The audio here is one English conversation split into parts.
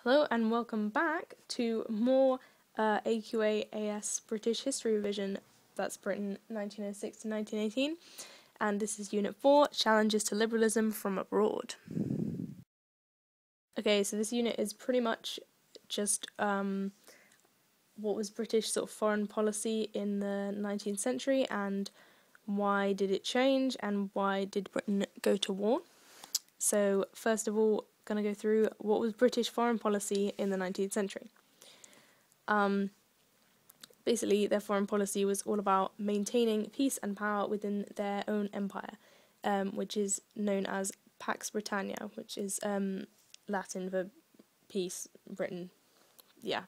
Hello and welcome back to more AQA AS British History revision. That's Britain 1906 to 1918, and this is Unit 4, Challenges to Liberalism from Abroad. Okay, so this unit is pretty much just what was British sort of foreign policy in the 19th century and why did it change and why did Britain go to war. So first of all, going to go through what was British foreign policy in the 19th century. Basically, their foreign policy was all about maintaining peace and power within their own empire, which is known as Pax Britannia, which is Latin for peace, Britain. Yeah.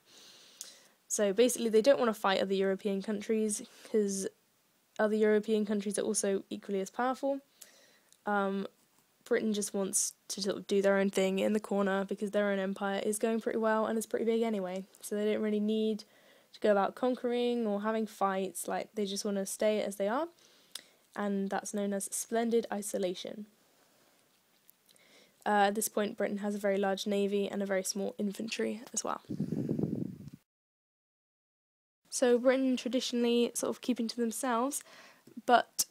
So basically, they don't want to fight other European countries because other European countries are also equally as powerful. Britain just wants to sort of do their own thing in the corner because their own empire is going pretty well and it's pretty big anyway. So they don't really need to go about conquering or having fights. Like, they just want to stay as they are, and that's known as splendid isolation. At this point, Britain has a very large navy and a very small infantry as well. So Britain traditionally sort of keeping to themselves, but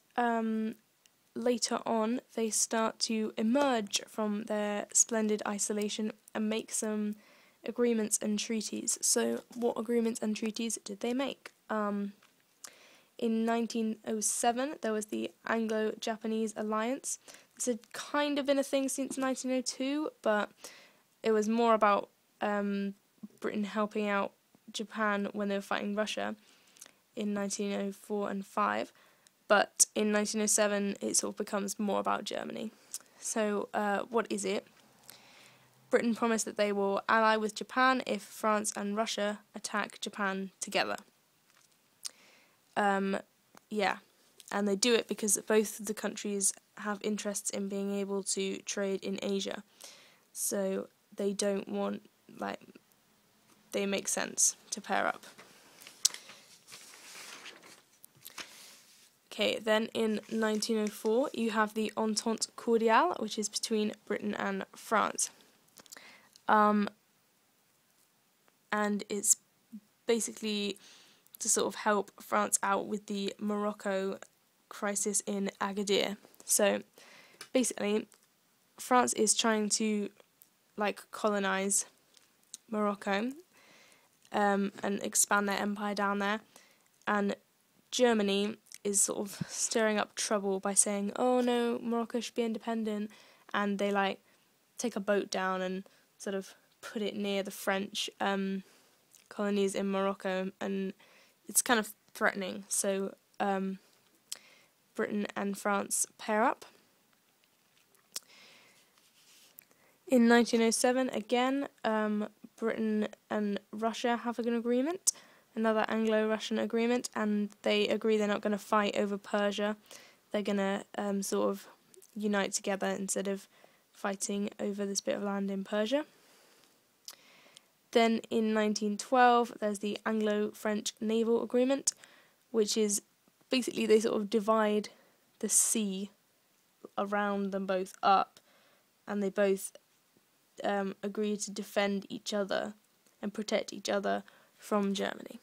later on, they start to emerge from their splendid isolation and make some agreements and treaties. So what agreements and treaties did they make? In 1907, there was the Anglo-Japanese alliance. This had kind of been a thing since 1902, but it was more about Britain helping out Japan when they were fighting Russia in 1904 and 5. But in 1907, it sort of becomes more about Germany. So, what is it? Britain promised that they will ally with Japan if France and Russia attack Japan together. Yeah, and they do it because both of the countries have interests in being able to trade in Asia. So they don't want, they make sense to pair up. Okay, then in 1904, you have the Entente Cordiale, which is between Britain and France. And it's basically to sort of help France out with the Morocco crisis in Agadir. So, basically, France is trying to, colonise Morocco and expand their empire down there, and Germany is sort of stirring up trouble by saying, oh no, Morocco should be independent, and they take a boat down and sort of put it near the French colonies in Morocco, and it's kind of threatening. So Britain and France pair up. In 1907, again, Britain and Russia have an agreement, another Anglo-Russian agreement, and they agree they're not going to fight over Persia. They're going to sort of unite together instead of fighting over this bit of land in Persia. Then in 1912, there's the Anglo-French Naval Agreement, which is basically they sort of divide the sea around them both up, and they both agree to defend each other and protect each other from Germany.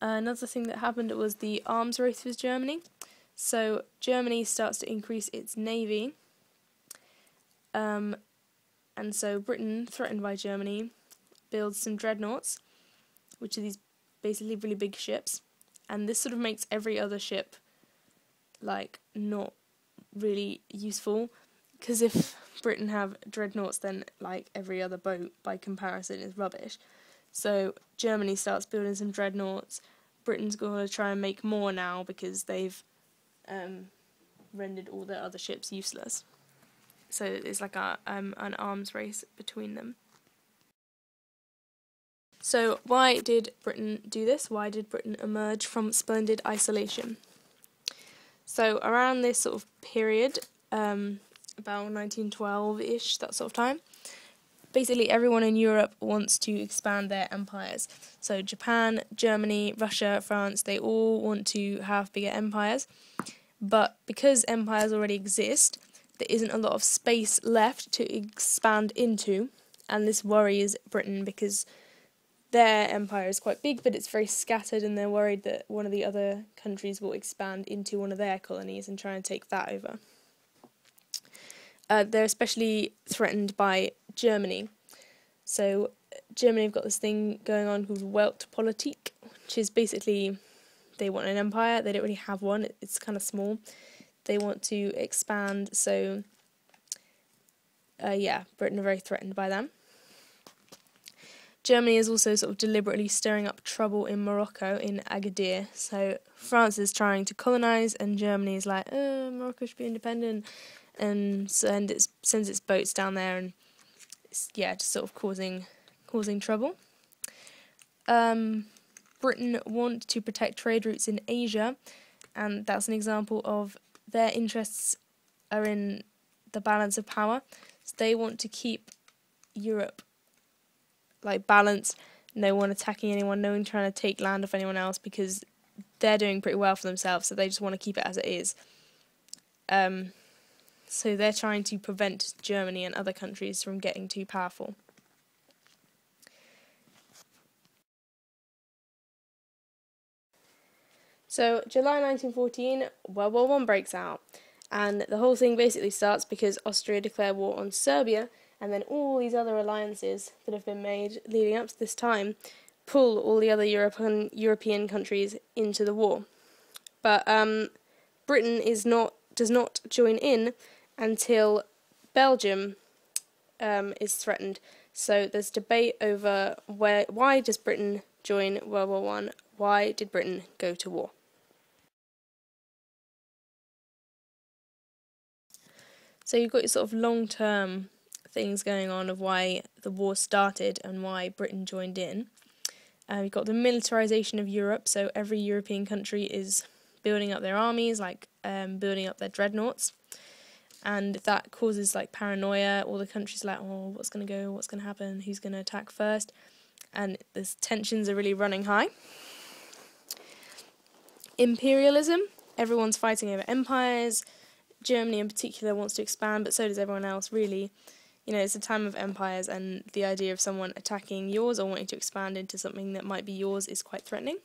Another thing that happened was the arms race with Germany. So Germany starts to increase its navy, and so Britain, threatened by Germany, builds some dreadnoughts, which are these basically really big ships, and this sort of makes every other ship not really useful, because if Britain have dreadnoughts, then every other boat by comparison is rubbish. So Germany starts building some dreadnoughts. Britain's going to try and make more now because they've rendered all their other ships useless. So it's like an arms race between them. So why did Britain do this? Why did Britain emerge from splendid isolation? So around this sort of period, about 1912-ish, that sort of time, basically everyone in Europe wants to expand their empires. So Japan, Germany, Russia, France, they all want to have bigger empires. But because empires already exist, there isn't a lot of space left to expand into, and this worries Britain because their empire is quite big, but it's very scattered, and they're worried that one of the other countries will expand into one of their colonies and try and take that over. They're especially threatened by Germany. So Germany have got this thing going on called Weltpolitik, which is basically they want an empire. They don't really have one. It's kind of small. They want to expand. So Britain are very threatened by them. Germany is also sort of deliberately stirring up trouble in Morocco, in Agadir. So France is trying to colonise, and Germany is like, Morocco should be independent, and sends its boats down there, and just sort of causing trouble. Britain want to protect trade routes in Asia, and that's an example of their interests are in the balance of power. So they want to keep Europe balanced. No one attacking anyone, no one trying to take land off anyone else, because they're doing pretty well for themselves, so they just want to keep it as it is. So they're trying to prevent Germany and other countries from getting too powerful. So July 1914, World War I breaks out, and the whole thing basically starts because Austria declared war on Serbia, and then all these other alliances that have been made leading up to this time pull all the other European countries into the war. But Britain does not join in until Belgium is threatened. So there's debate over why does Britain join World War I? Why did Britain go to war? So you've got your sort of long-term things going on of why the war started and why Britain joined in. You've got the militarisation of Europe, so every European country is building up their armies, building up their dreadnoughts, and that causes paranoia. All the countries what's going to happen, who's going to attack first, and the tensions are really running high. Imperialism, everyone's fighting over empires. Germany in particular wants to expand, but so does everyone else, really. It's a time of empires, and the idea of someone attacking yours or wanting to expand into something that might be yours is quite threatening.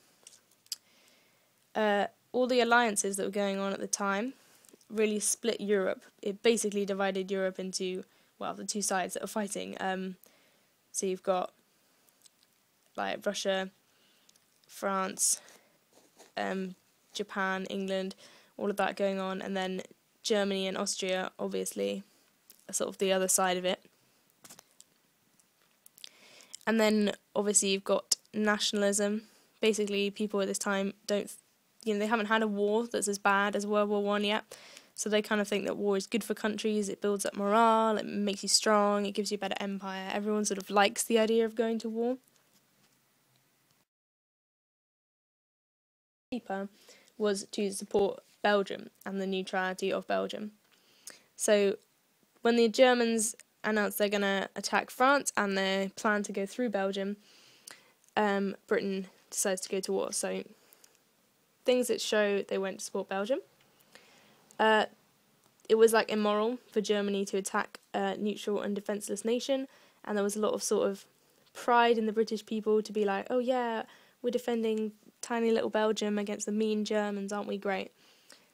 All the alliances that were going on at the time really split Europe. It basically divided Europe into, the two sides that are fighting. So you've got Russia, France, Japan, England, all of that going on, and then Germany and Austria, obviously, are sort of the other side of it. And then, obviously, you've got nationalism. Basically, people at this time they haven't had a war that's as bad as World War I yet, so they kind of think that war is good for countries. It builds up morale, it makes you strong, it gives you a better empire. Everyone sort of likes the idea of going to war. Paper was to support Belgium and the neutrality of Belgium. So when the Germans announced they're going to attack France and they plan to go through Belgium, Britain decides to go to war. So things that show they went to support Belgium. It was immoral for Germany to attack a neutral and defenceless nation, and there was a lot of sort of pride in the British people to be like, oh yeah, we're defending tiny little Belgium against the mean Germans, aren't we great?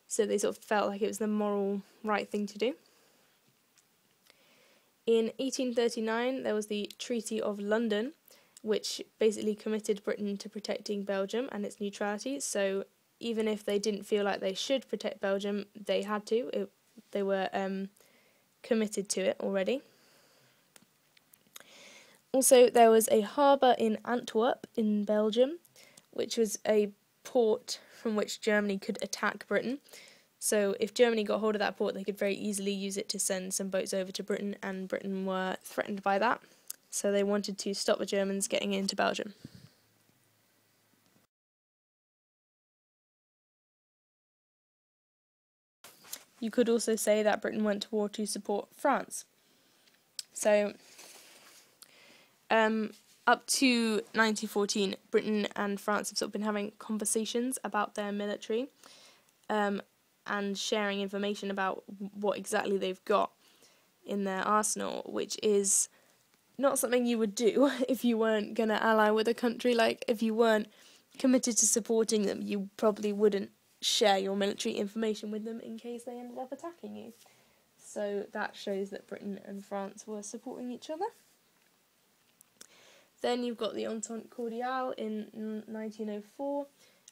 So they sort of felt like it was the moral right thing to do. In 1839, there was the Treaty of London, which basically committed Britain to protecting Belgium and its neutrality. So even if they didn't feel like they should protect Belgium, they had to. They were committed to it already. Also, there was a harbour in Antwerp in Belgium, which was a port from which Germany could attack Britain. So if Germany got hold of that port, they could very easily use it to send some boats over to Britain, and Britain were threatened by that. So they wanted to stop the Germans getting into Belgium. You could also say that Britain went to war to support France. So up to 1914, Britain and France have sort of been having conversations about their military. and sharing information about what exactly they've got in their arsenal, which is not something you would do if you weren't going to ally with a country. Like, if you weren't committed to supporting them, you probably wouldn't share your military information with them in case they ended up attacking you. So that shows that Britain and France were supporting each other. Then you've got the Entente Cordiale in 1904,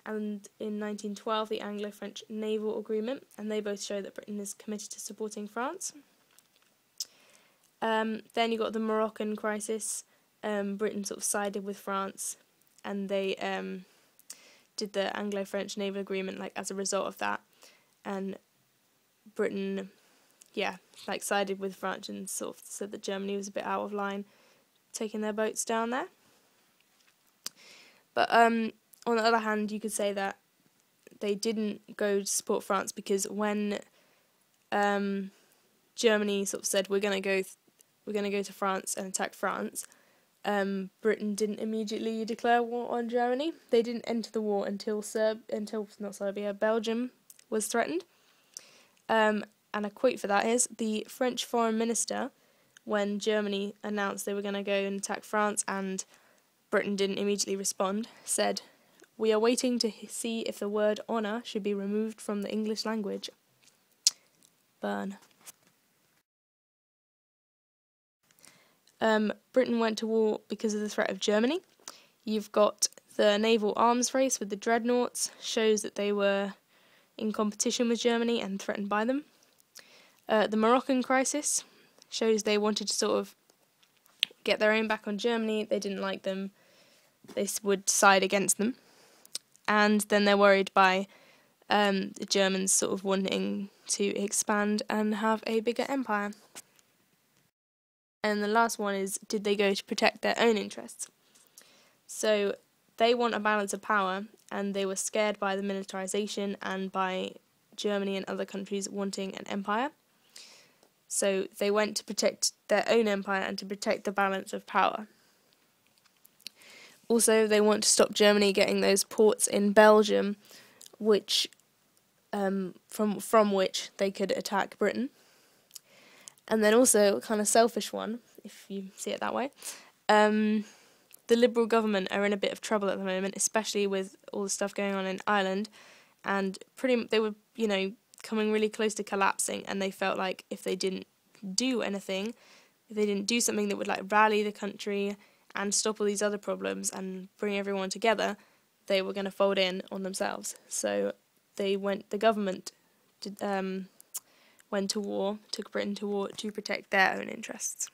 and in 1912 the Anglo-French Naval Agreement, and they both show that Britain is committed to supporting France. Then you've got the Moroccan crisis. Britain sort of sided with France, and they did the Anglo-French Naval Agreement as a result of that, and Britain sided with France and sort of said that Germany was a bit out of line, taking their boats down there. But on the other hand, you could say that they didn't go to support France, because when Germany sort of said we're going to go to France and attack France, Britain didn't immediately declare war on Germany. They didn't enter the war until Belgium was threatened. And a quote for that is, the French foreign minister, when Germany announced they were going to go and attack France and Britain didn't immediately respond, said, "We are waiting to see if the word honour should be removed from the English language." Burn. Britain went to war because of the threat of Germany. You've got the naval arms race with the dreadnoughts, shows that they were in competition with Germany and threatened by them. The Moroccan crisis shows they wanted to sort of get their own back on Germany. They didn't like them. They would side against them. And then they're worried by the Germans sort of wanting to expand and have a bigger empire. And the last one is, did they go to protect their own interests? So they want a balance of power, and they were scared by the militarization and by Germany and other countries wanting an empire. So they went to protect their own empire and to protect the balance of power. Also, they want to stop Germany getting those ports in Belgium, which from which they could attack Britain. And then also, a kind of selfish one, if you see it that way, the Liberal government are in a bit of trouble at the moment, especially with all the stuff going on in Ireland, and they were, coming really close to collapsing, and they felt like if they didn't do anything, if they didn't do something that would rally the country and stop all these other problems and bring everyone together, they were going to fold in on themselves. So the government went to war, took Britain to war to protect their own interests.